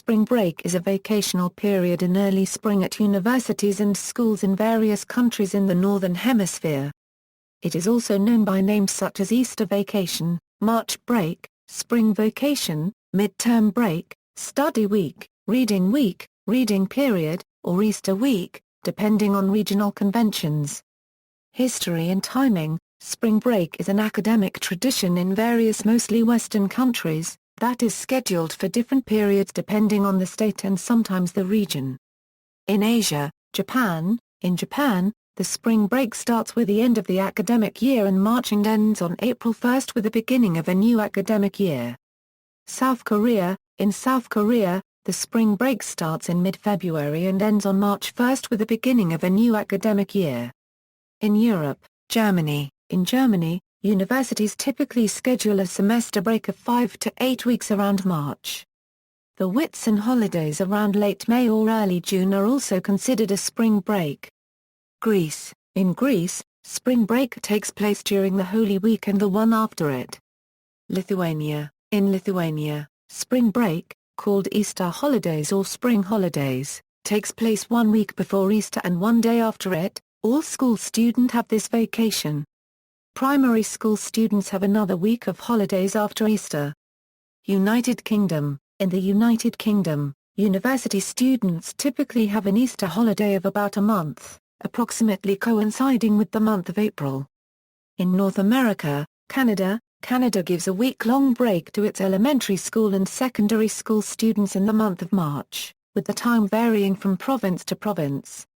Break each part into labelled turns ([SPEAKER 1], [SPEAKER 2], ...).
[SPEAKER 1] Spring break is a vacational period in early spring at universities and schools in various countries in the Northern Hemisphere. It is also known by names such as Easter vacation, March break, spring vacation, mid-term break, study week, reading period, or Easter week, depending on regional conventions. History and timing. Spring break is an academic tradition in various mostly Western countries, that is scheduled for different periods depending on the state and sometimes the region. In Asia, in Japan, the spring break starts with the end of the academic year in March and ends on April 1st with the beginning of a new academic year. In South Korea, the spring break starts in mid-February and ends on March 1st with the beginning of a new academic year. In Europe, in Germany, universities typically schedule a semester break of 5 to 8 weeks around March. The Whitsun holidays around late May or early June are also considered a spring break. In Greece, spring break takes place during the Holy Week and the one after it. In Lithuania, spring break, called Easter holidays or spring holidays, takes place 1 week before Easter and 1 day after it. All school students have this vacation. Primary school students have another week of holidays after Easter. United Kingdom. In the United Kingdom, university students typically have an Easter holiday of about a month, approximately coinciding with the month of April. In North America, Canada gives a week-long break to its elementary school and secondary school students in the month of March, with the time varying from province to province.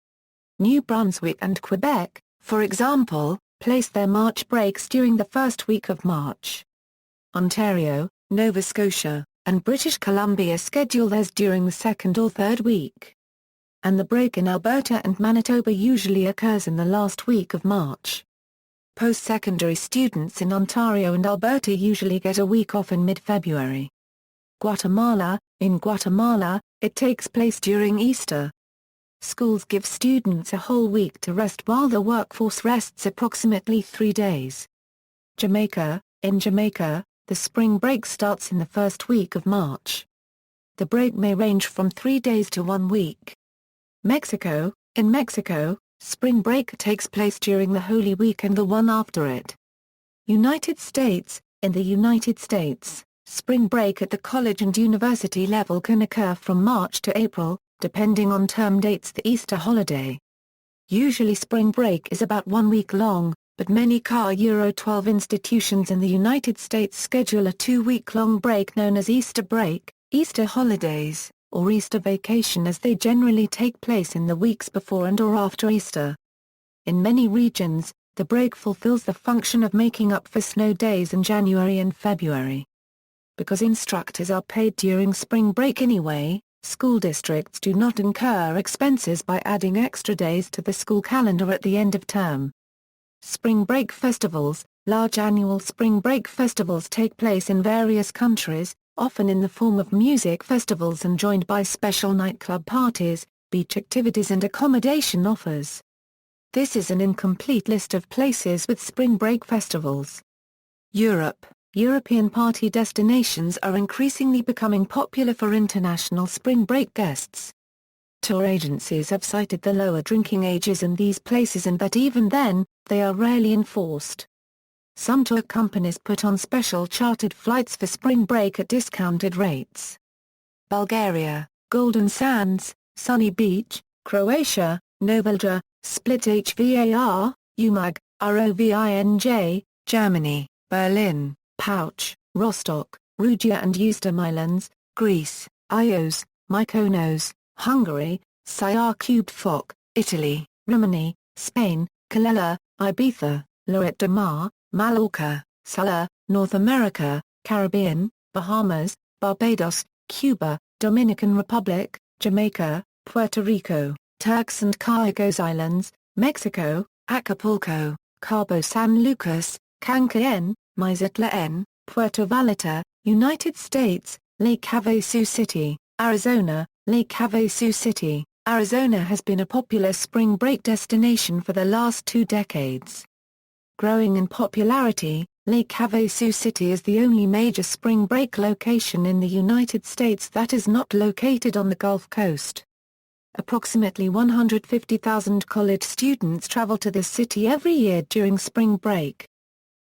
[SPEAKER 1] New Brunswick and Quebec, for example, place their March breaks during the first week of March. Ontario, Nova Scotia, and British Columbia schedule theirs during the second or third week. And the break in Alberta and Manitoba usually occurs in the last week of March. Post-secondary students in Ontario and Alberta usually get a week off in mid-February. In Guatemala, it takes place during Easter. Schools give students a whole week to rest while the workforce rests approximately 3 days. In Jamaica, the spring break starts in the first week of March. The break may range from 3 days to 1 week. In Mexico, spring break takes place during the Holy Week and the one after it. In the United States, spring break at the college and university level can occur from March to April, depending on term dates. The Easter holiday. Usually spring break is about 1 week long, but many K-12 institutions in the United States schedule a 2-week-long break known as Easter break, Easter holidays, or Easter vacation, as they generally take place in the weeks before and or after Easter. In many regions, the break fulfills the function of making up for snow days in January and February. Because instructors are paid during spring break anyway, school districts do not incur expenses by adding extra days to the school calendar at the end of term. Spring break festivals. Large annual spring break festivals take place in various countries, often in the form of music festivals and joined by special nightclub parties, beach activities and accommodation offers. This is an incomplete list of places with spring break festivals. European party destinations are increasingly becoming popular for international spring break guests. Tour agencies have cited the lower drinking ages in these places and that even then, they are rarely enforced. Some tour companies put on special chartered flights for spring break at discounted rates. Bulgaria, Golden Sands, Sunny Beach, Croatia, Novalja, Split Hvar, Umag, Rovinj, Germany, Berlin, Pouch, Rostock, Rugia and Eustom Islands, Greece, Ios, Mykonos, Hungary, Cube-Foc, Italy, Rimini, Spain, Calella, Ibiza, Lloret de Mar, Mallorca, Sala, North America, Caribbean, Bahamas, Barbados, Cuba, Dominican Republic, Jamaica, Puerto Rico, Turks and Caicos Islands, Mexico, Acapulco, Cabo San Lucas, Cancún, Mazatlan, Puerto Vallarta, United States, Lake Havasu City, Arizona. Lake Havasu City, Arizona has been a popular spring break destination for the last 2 decades. Growing in popularity, Lake Havasu City is the only major spring break location in the United States that is not located on the Gulf Coast. Approximately 150,000 college students travel to this city every year during spring break.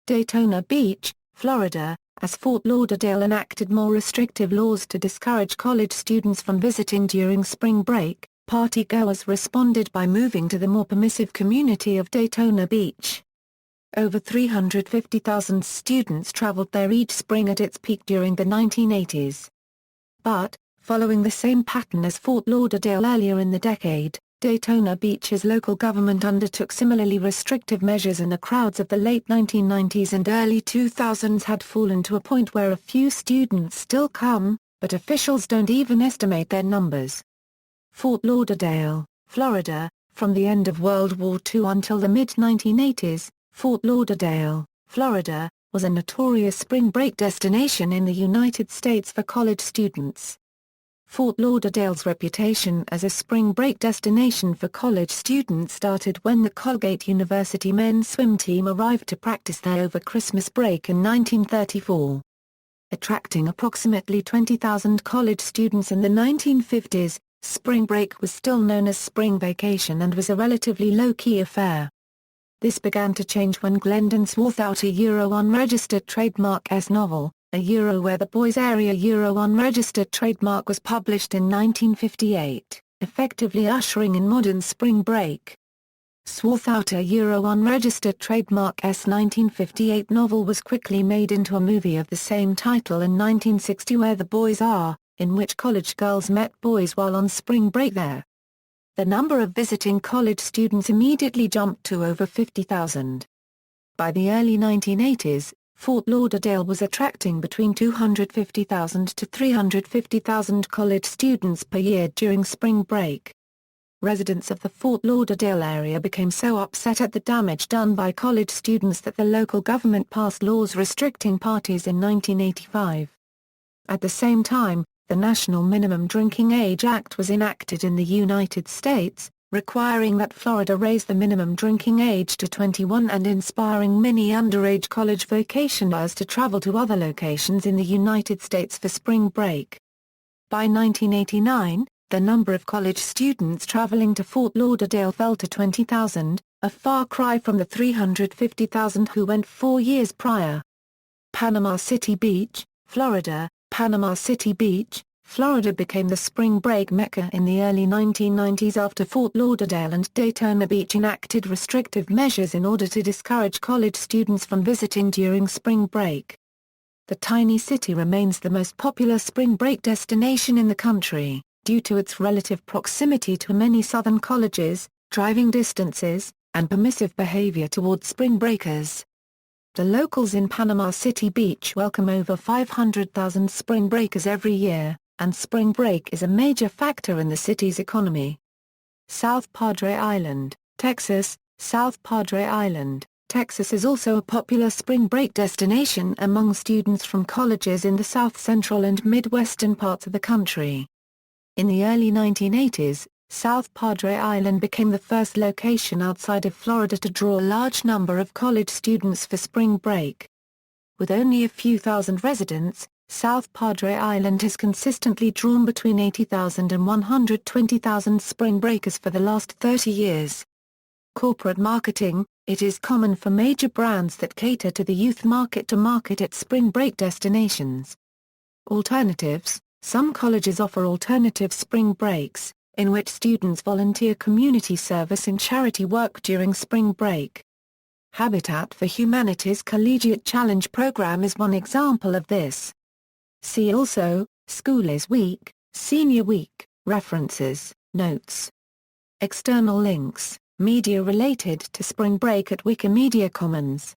[SPEAKER 1] Daytona Beach, Florida, as Fort Lauderdale enacted more restrictive laws to discourage college students from visiting during spring break, partygoers responded by moving to the more permissive community of Daytona Beach. Over 350,000 students traveled there each spring at its peak during the 1980s. But, following the same pattern as Fort Lauderdale earlier in the decade, Daytona Beach's local government undertook similarly restrictive measures, and the crowds of the late 1990s and early 2000s had fallen to a point where a few students still come, but officials don't even estimate their numbers. Fort Lauderdale, Florida. From the end of World War II until the mid-1980s, Fort Lauderdale, Florida, was a notorious spring break destination in the United States for college students. Fort Lauderdale's reputation as a spring break destination for college students started when the Colgate University men's swim team arrived to practice there over Christmas break in 1934. Attracting approximately 20,000 college students in the 1950s, spring break was still known as spring vacation and was a relatively low-key affair. This began to change when Glendon Swarthout a unregistered trademark novel, Where the Boys Area unregistered trademark was published in 1958, effectively ushering in modern spring break. Swarthout a unregistered trademark's 1958 novel was quickly made into a movie of the same title in 1960, Where the Boys Are, in which college girls met boys while on spring break there. The number of visiting college students immediately jumped to over 50,000. By the early 1980s, Fort Lauderdale was attracting between 250,000 to 350,000 college students per year during spring break. Residents of the Fort Lauderdale area became so upset at the damage done by college students that the local government passed laws restricting parties in 1985. At the same time, the National Minimum Drinking Age Act was enacted in the United States, requiring that Florida raise the minimum drinking age to 21 and inspiring many underage college vacationers to travel to other locations in the United States for spring break. By 1989, the number of college students traveling to Fort Lauderdale fell to 20,000, a far cry from the 350,000 who went 4 years prior. Panama City Beach, Florida. Panama City Beach, Florida became the spring break mecca in the early 1990s after Fort Lauderdale and Daytona Beach enacted restrictive measures in order to discourage college students from visiting during spring break. The tiny city remains the most popular spring break destination in the country, due to its relative proximity to many southern colleges, driving distances, and permissive behavior towards spring breakers. The locals in Panama City Beach welcome over 500,000 spring breakers every year, and spring break is a major factor in the city's economy. South Padre Island, Texas. South Padre Island, Texas is also a popular spring break destination among students from colleges in the south-central and midwestern parts of the country. In the early 1980s, South Padre Island became the first location outside of Florida to draw a large number of college students for spring break. With only a few thousand residents, South Padre Island has consistently drawn between 80,000 and 120,000 spring breakers for the last 30 years. Corporate marketing. It is common for major brands that cater to the youth market to market its spring break destinations. Alternatives. Some colleges offer alternative spring breaks, in which students volunteer community service and charity work during spring break. Habitat for Humanity's Collegiate Challenge program is one example of this. See also, School is Week, Senior Week, References, Notes. External links, media related to spring break at Wikimedia Commons.